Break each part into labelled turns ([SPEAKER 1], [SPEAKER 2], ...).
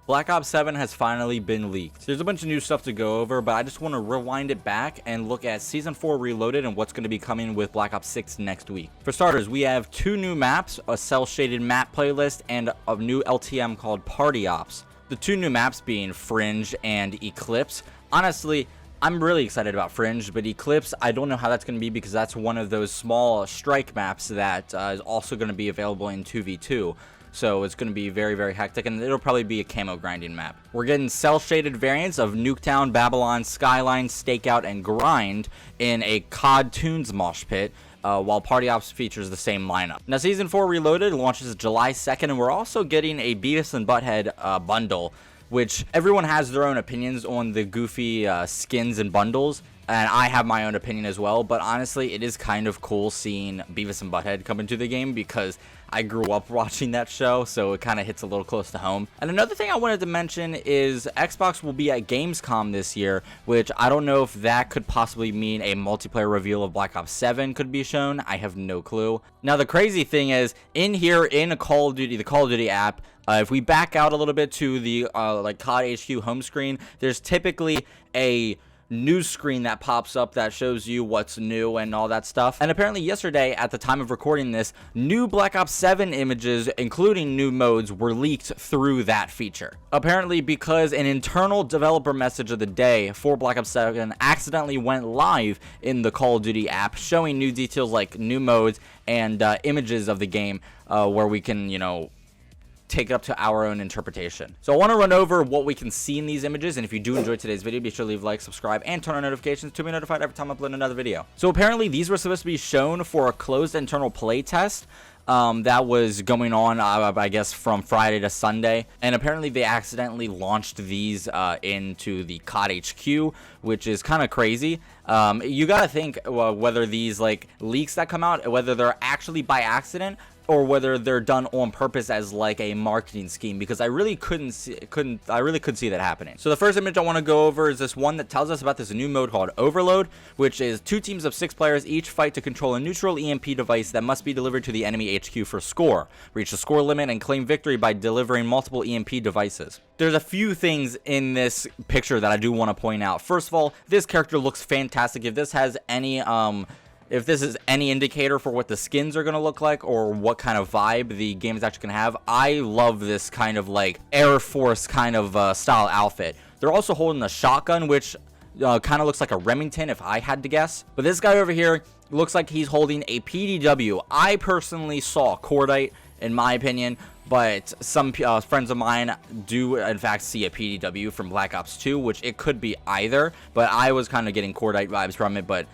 [SPEAKER 1] Black Ops 7 has finally been leaked. There's a bunch of new stuff to go over, but I just want to rewind it back and look at Season 4 Reloaded and what's going to be coming with Black Ops 6 next week. For starters, we have 2 new maps, a cel-shaded map playlist, and a new LTM called Party Ops. The 2 new maps being Fringe and Eclipse. Honestly, I'm really excited about Fringe, but Eclipse, I don't know how that's going to be because that's one of those small strike maps that is also going to be available in 2v2. So it's going to be very, very hectic, and it'll probably be a camo grinding map. We're getting cel-shaded variants of Nuketown, Babylon, Skyline, Stakeout, and Grind in a COD Tunes mosh pit, while Party Ops features the same lineup. Now, Season 4 Reloaded launches July 2nd, and we're also getting a Beavis and Butthead bundle, which everyone has their own opinions on the goofy skins and bundles. And I have my own opinion as well, but honestly, it is kind of cool seeing Beavis and Butthead come into the game because I grew up watching that show, so it kind of hits a little close to home. And another thing I wanted to mention is Xbox will be at Gamescom this year, which I don't know if that could possibly mean a multiplayer reveal of Black Ops 7 could be shown. I have no clue. Now, the crazy thing is, in here, in the Call of Duty app, if we back out a little bit to the like COD HQ home screen, there's typically a news screen that pops up that shows you what's new and all that stuff. And apparently yesterday, at the time of recording this, new Black Ops 7 images, including new modes, were leaked through that feature. Apparently because an internal developer message of the day for Black Ops 7 accidentally went live in the Call of Duty app, showing new details like new modes and images of the game where we can, you know, take it up to our own interpretation. So I want to run over what we can see in these images, and if you do enjoy today's video, be sure to leave a like, subscribe, and turn on notifications to be notified every time I upload another video. So apparently these were supposed to be shown for a closed internal play test that was going on, I guess, from Friday to Sunday, and apparently they accidentally launched these into the COD HQ, which is kind of crazy. You gotta think whether these like leaks that come out, whether they're actually by accident or whether they're done on purpose as like a marketing scheme, because I really could see that happening. So the first image I want to go over is this one that tells us about this new mode called Overload, which is 2 teams of 6 players each fight to control a neutral EMP device that must be delivered to the enemy HQ for score. Reach the score limit and claim victory by delivering multiple EMP devices. There's a few things in this picture that I do want to point out. First of all, this character looks fantastic. If this has any if this is any indicator for what the skins are going to look like or what kind of vibe the game is actually going to have, I love this kind of like Air Force kind of style outfit. They're also holding a shotgun, which kind of looks like a Remington if I had to guess. But this guy over here looks like he's holding a PDW. I personally saw Cordite, in my opinion, but some friends of mine do in fact see a PDW from Black Ops 2, which it could be either, but I was kind of getting Cordite vibes from it. But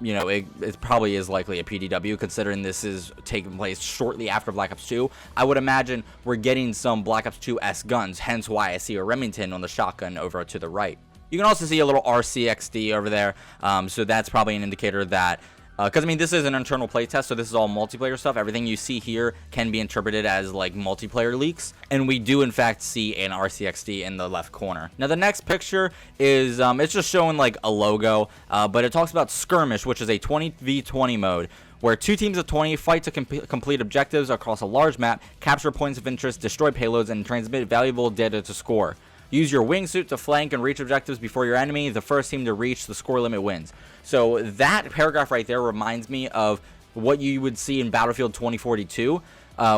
[SPEAKER 1] you know, it probably is likely a PDW, considering this is taking place shortly after Black Ops 2. I would imagine we're getting some Black Ops 2-esque guns, hence why I see a Remington on the shotgun over to the right. You can also see a little RCXD over there, so that's probably an indicator that, because I mean, this is an internal playtest, so this is all multiplayer stuff. Everything you see here can be interpreted as like multiplayer leaks, and we do in fact see an RCXD in the left corner. Now the next picture is it's just showing like a logo, but it talks about Skirmish, which is a 20v20 mode where 2 teams of 20 fight to complete objectives across a large map, capture points of interest, destroy payloads, and transmit valuable data to score. Use your wingsuit to flank and reach objectives before your enemy. The first team to reach the score limit wins. So that paragraph right there reminds me of what you would see in Battlefield 2042,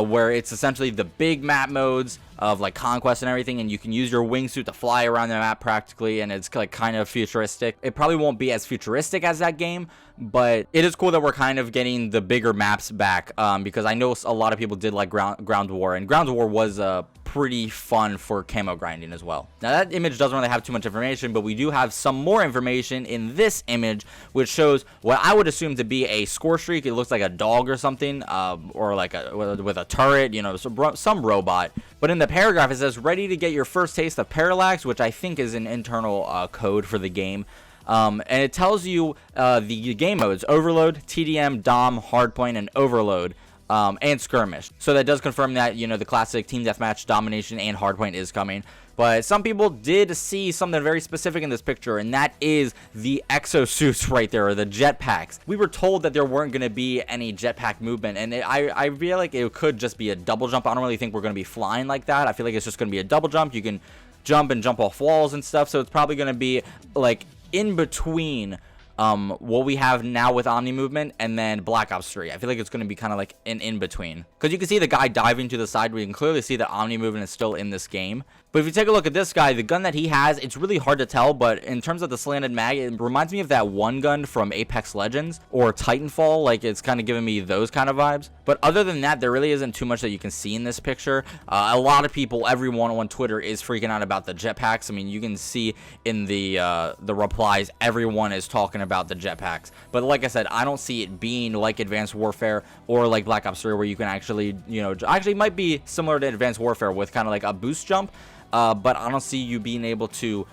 [SPEAKER 1] where it's essentially the big map modes of like Conquest and everything, and you can use your wingsuit to fly around the map practically, and it's like kind of futuristic. It probably won't be as futuristic as that game, but it is cool that we're kind of getting the bigger maps back, because I know a lot of people did like Ground War, and Ground War was pretty fun for camo grinding as well. Now that image doesn't really have too much information, but we do have some more information in this image, which shows what I would assume to be a score streak. It looks like a dog or something, or like with a turret, you know, some robot. But in the paragraph it says, ready to get your first taste of Parallax, which I think is an internal code for the game. And it tells you the game modes: Overload, TDM, Dom, Hardpoint, and Overload. and skirmish. So that does confirm that, you know, the classic team deathmatch, domination, and hardpoint is coming. But some people did see something very specific in this picture, and that is the exosuits right there, or the jetpacks. We were told that there weren't going to be any jetpack movement, and I feel like it could just be a double jump. I don't really think we're going to be flying like that. I feel like it's just going to be a double jump. You can jump and jump off walls and stuff, so it's probably going to be like in between what we have now with Omni movement and then Black Ops 3. I feel like it's going to be kind of like an in-between, because you can see the guy diving to the side. We can clearly see that Omni movement is still in this game. But if you take a look at this guy, the gun that he has, it's really hard to tell, but in terms of the slanted mag, it reminds me of that one gun from Apex Legends or Titanfall. Like, it's kind of giving me those kind of vibes. But other than that, there really isn't too much that you can see in this picture. A lot of people, everyone on Twitter is freaking out about the jetpacks. I mean, you can see in the replies, everyone is talking about the jetpacks. But like I said, I don't see it being like Advanced Warfare or like Black Ops 3, where you can actually, you know, actually might be similar to Advanced Warfare with kind of like a boost jump. But I don't see you being able to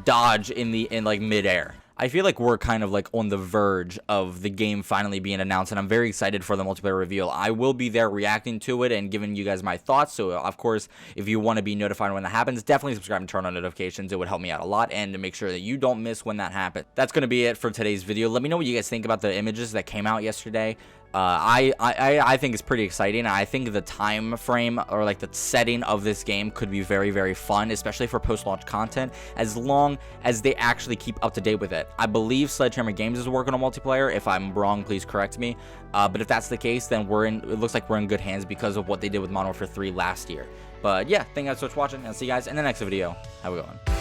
[SPEAKER 1] dodge in like midair. I feel like we're kind of like on the verge of the game finally being announced, and I'm very excited for the multiplayer reveal. I will be there reacting to it and giving you guys my thoughts. So of course, if you want to be notified when that happens, definitely subscribe and turn on notifications. It would help me out a lot, and to make sure that you don't miss when that happens. That's going to be it for today's video. Let me know what you guys think about the images that came out yesterday. I think it's pretty exciting. I think the time frame, or like the setting of this game, could be very, very fun, especially for post-launch content, as long as they actually keep up to date with it. I believe Sledgehammer Games is working on multiplayer. If I'm wrong, please correct me. But if that's the case, then it looks like we're in good hands because of what they did with Modern Warfare 3 last year. But yeah, thank you guys so much for watching, and I'll see you guys in the next video. Have a good one.